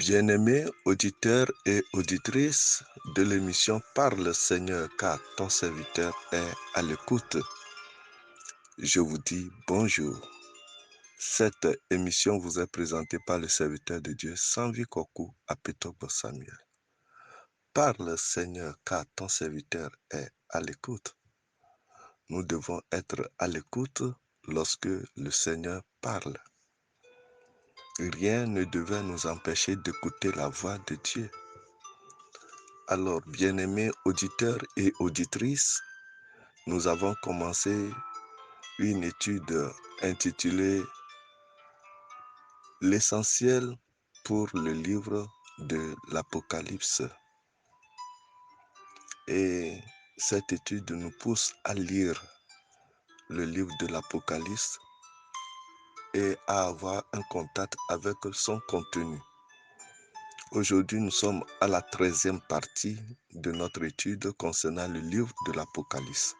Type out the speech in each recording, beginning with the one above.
Bien-aimés auditeurs et auditrices de l'émission Parle Seigneur, car ton serviteur est à l'écoute. Je vous dis bonjour. Cette émission vous est présentée par le serviteur de Dieu, Sanvi Kokou Apetobo Samuel. Parle Seigneur, car ton serviteur est à l'écoute. Nous devons être à l'écoute lorsque le Seigneur parle. Rien ne devait nous empêcher d'écouter la voix de Dieu. Alors, bien-aimés auditeurs et auditrices, nous avons commencé une étude intitulée L'essentiel pour le livre de l'Apocalypse. Et cette étude nous pousse à lire le livre de l'Apocalypse et à avoir un contact avec son contenu. Aujourd'hui, nous sommes à la 13e partie de notre étude concernant le livre de l'Apocalypse.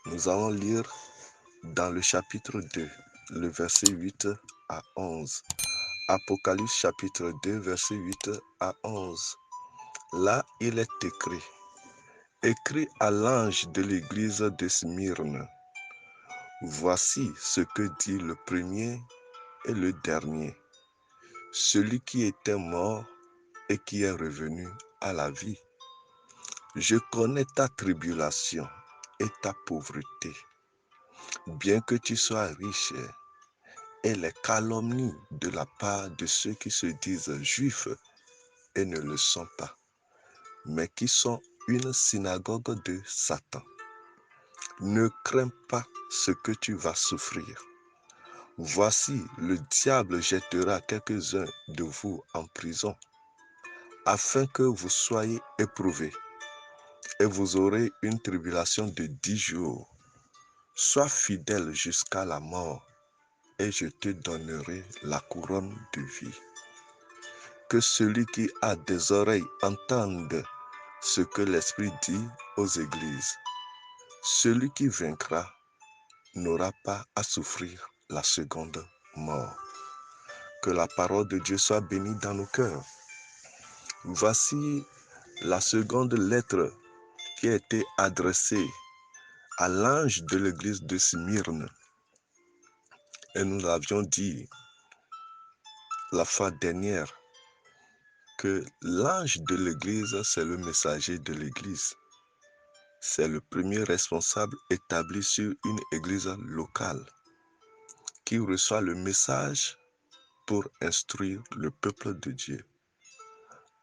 Nous allons lire dans le chapitre 2, le verset 8 à 11. Apocalypse chapitre 2, verset 8 à 11. Là, il est écrit: Écrit à l'ange de l'église de Smyrne, voici ce que dit le premier et le dernier, celui qui était mort et qui est revenu à la vie. Je connais ta tribulation et ta pauvreté, bien que tu sois riche, et les calomnies de la part de ceux qui se disent juifs et ne le sont pas, mais qui sont une synagogue de Satan. Ne crains pas ce que tu vas souffrir. Voici, le diable jettera quelques-uns de vous en prison, afin que vous soyez éprouvés, et vous aurez une tribulation de 10 jours. Sois fidèle jusqu'à la mort, et je te donnerai la couronne de vie. Que celui qui a des oreilles entende ce que l'Esprit dit aux églises. Celui qui vaincra n'aura pas à souffrir la seconde mort. Que la parole de Dieu soit bénie dans nos cœurs. Voici la seconde lettre qui a été adressée à l'ange de l'église de Smyrne. Et nous l'avions dit la fois dernière que l'ange de l'église, c'est le messager de l'église. C'est le premier responsable établi sur une église locale qui reçoit le message pour instruire le peuple de Dieu.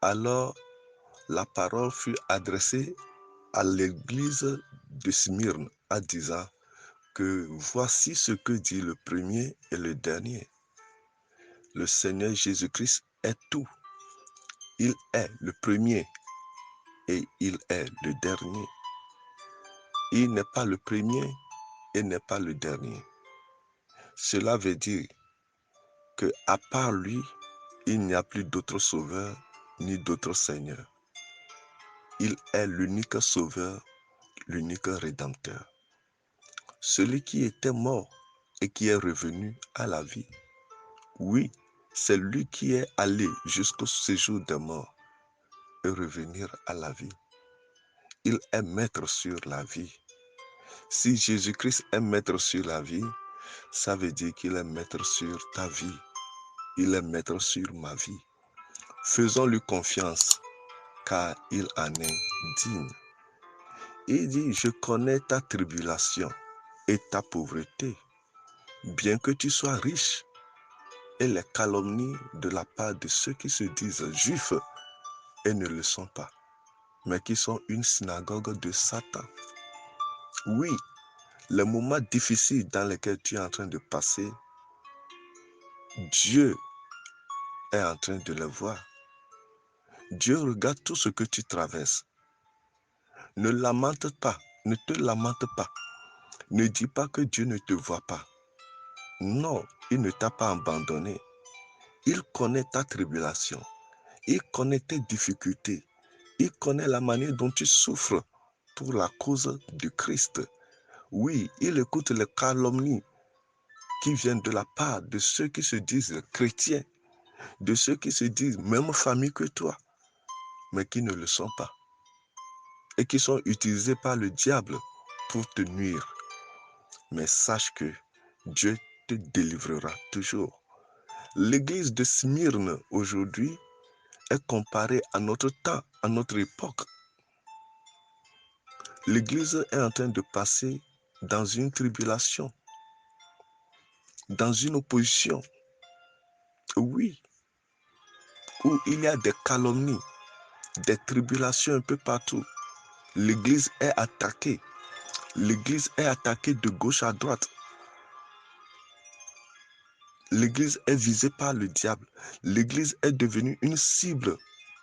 Alors, la parole fut adressée à l'église de Smyrne en disant que voici ce que dit le premier et le dernier. Le Seigneur Jésus-Christ est tout. Il est le premier et il est le dernier. Il n'est pas le premier et n'est pas le dernier. Cela veut dire que à part lui, il n'y a plus d'autre sauveur ni d'autre Seigneur. Il est l'unique sauveur, l'unique rédempteur. Celui qui était mort et qui est revenu à la vie. Oui, c'est lui qui est allé jusqu'au séjour des morts et revenir à la vie. Il est maître sur la vie. Si Jésus-Christ est maître sur la vie, ça veut dire qu'il est maître sur ta vie. Il est maître sur ma vie. Faisons-lui confiance, car il en est digne. Il dit, je connais ta tribulation et ta pauvreté, bien que tu sois riche, et les calomnies de la part de ceux qui se disent juifs et ne le sont pas, mais qui sont une synagogue de Satan. Oui, les moments difficiles dans lesquels tu es en train de passer, Dieu est en train de les voir. Dieu regarde tout ce que tu traverses. Ne lamente pas, ne te lamente pas. Ne dis pas que Dieu ne te voit pas. Non, il ne t'a pas abandonné. Il connaît ta tribulation. Il connaît tes difficultés. Il connaît la manière dont tu souffres pour la cause du Christ. Oui, il écoute les calomnies qui viennent de la part de ceux qui se disent chrétiens. de ceux qui se disent même famille que toi, mais qui ne le sont pas, et qui sont utilisés par le diable pour te nuire. Mais sache que Dieu te délivrera toujours. L'église de Smyrne aujourd'hui est comparée à notre temps, à notre époque. L'église est en train de passer dans une tribulation, dans une opposition, oui, où il y a des calomnies, des tribulations un peu partout. L'église est attaquée. L'église est attaquée de gauche à droite. L'église est visée par le diable. L'église est devenue une cible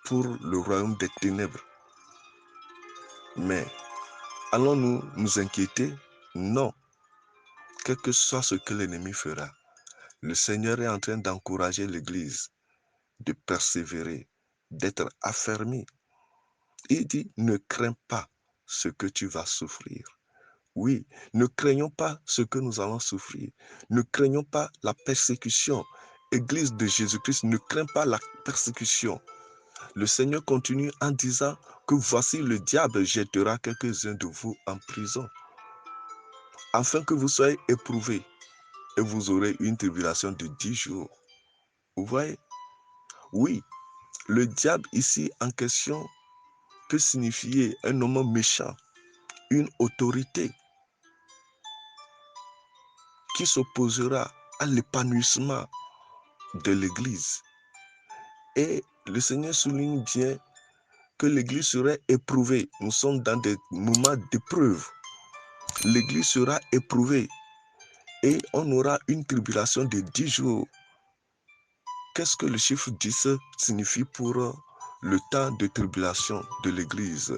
pour le royaume des ténèbres. Mais allons-nous nous inquiéter? Non. Quel que soit ce que l'ennemi fera, le Seigneur est en train d'encourager l'église, de persévérer, d'être affermi. Il dit, ne crains pas ce que tu vas souffrir. Oui, ne craignons pas ce que nous allons souffrir. Ne craignons pas la persécution. Église de Jésus-Christ, ne crains pas la persécution. Le Seigneur continue en disant que voici le diable jettera quelques-uns de vous en prison, afin que vous soyez éprouvés et vous aurez une tribulation de 10 jours. Vous voyez? Oui, le diable ici en question peut signifier un homme méchant, une autorité qui s'opposera à l'épanouissement de l'Église. Et le Seigneur souligne bien que l'Église serait éprouvée. Nous sommes dans des moments d'épreuve. L'Église sera éprouvée et on aura une tribulation de 10 jours. Qu'est-ce que le chiffre 10 signifie pour le temps de tribulation de l'Église?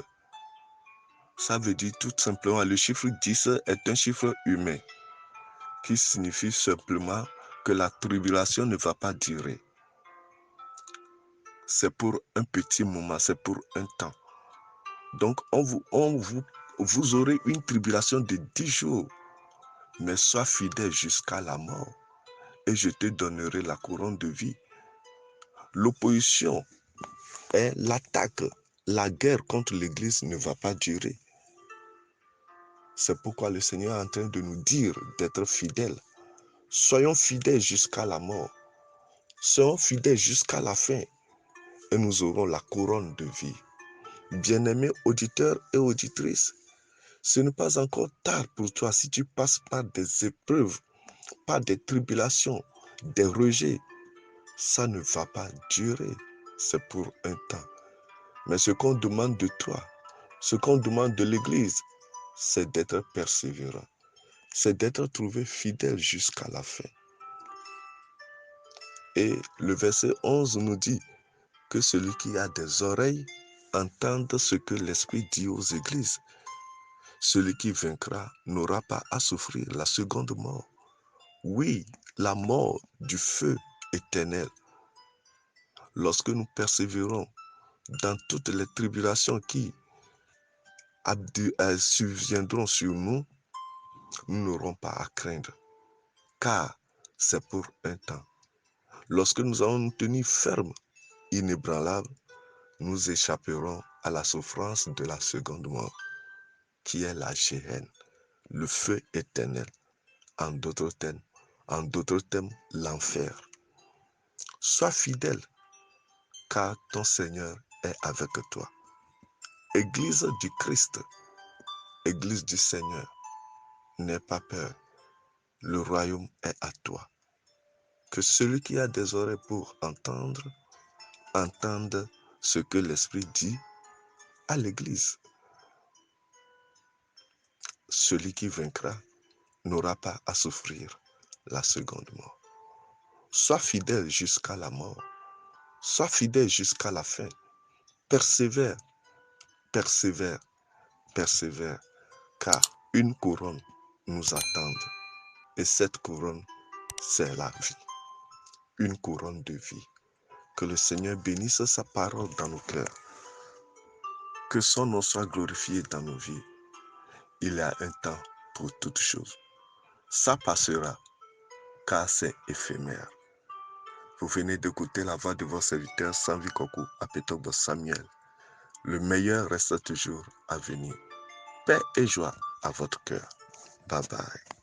Ça veut dire tout simplement, le chiffre 10 est un chiffre humain qui signifie simplement que la tribulation ne va pas durer. C'est pour un petit moment, c'est pour un temps. Donc, vous aurez une tribulation de 10 jours, mais sois fidèle jusqu'à la mort et je te donnerai la couronne de vie. L'opposition et l'attaque, la guerre contre l'Église ne va pas durer. C'est pourquoi le Seigneur est en train de nous dire d'être fidèles. Soyons fidèles jusqu'à la mort. Soyons fidèles jusqu'à la fin et nous aurons la couronne de vie. Bien-aimés auditeurs et auditrices, ce n'est pas encore tard pour toi si tu passes par des épreuves, par des tribulations, des rejets. Ça ne va pas durer, c'est pour un temps. Mais ce qu'on demande de toi, ce qu'on demande de l'Église, c'est d'être persévérant, c'est d'être trouvé fidèle jusqu'à la fin. Et le verset 11 nous dit que celui qui a des oreilles entende ce que l'Esprit dit aux églises. Celui qui vaincra n'aura pas à souffrir la seconde mort. Oui, la mort du feu éternel. Lorsque nous persévérons dans toutes les tribulations qui surviendront sur nous, nous n'aurons pas à craindre, car c'est pour un temps. Lorsque nous allons nous tenir fermes, inébranlables, nous échapperons à la souffrance de la seconde mort, qui est la géhenne, le feu éternel, en d'autres termes, l'enfer. Sois fidèle, car ton Seigneur est avec toi. Église du Christ, Église du Seigneur, n'aie pas peur, le royaume est à toi. Que celui qui a des oreilles pour entendre, entende ce que l'Esprit dit à l'Église. Celui qui vaincra n'aura pas à souffrir la seconde mort. Sois fidèle jusqu'à la mort. Sois fidèle jusqu'à la fin. Persévère, persévère, persévère, car une couronne nous attend. Et cette couronne, c'est la vie. Une couronne de vie. Que le Seigneur bénisse sa parole dans nos cœurs. Que son nom soit glorifié dans nos vies. Il y a un temps pour toutes choses. Ça passera, car c'est éphémère. Vous venez d'écouter la voix de vos serviteurs Sanvi Kokou à Petogbo Samuel. Le meilleur reste toujours à venir. Paix et joie à votre cœur. Bye bye.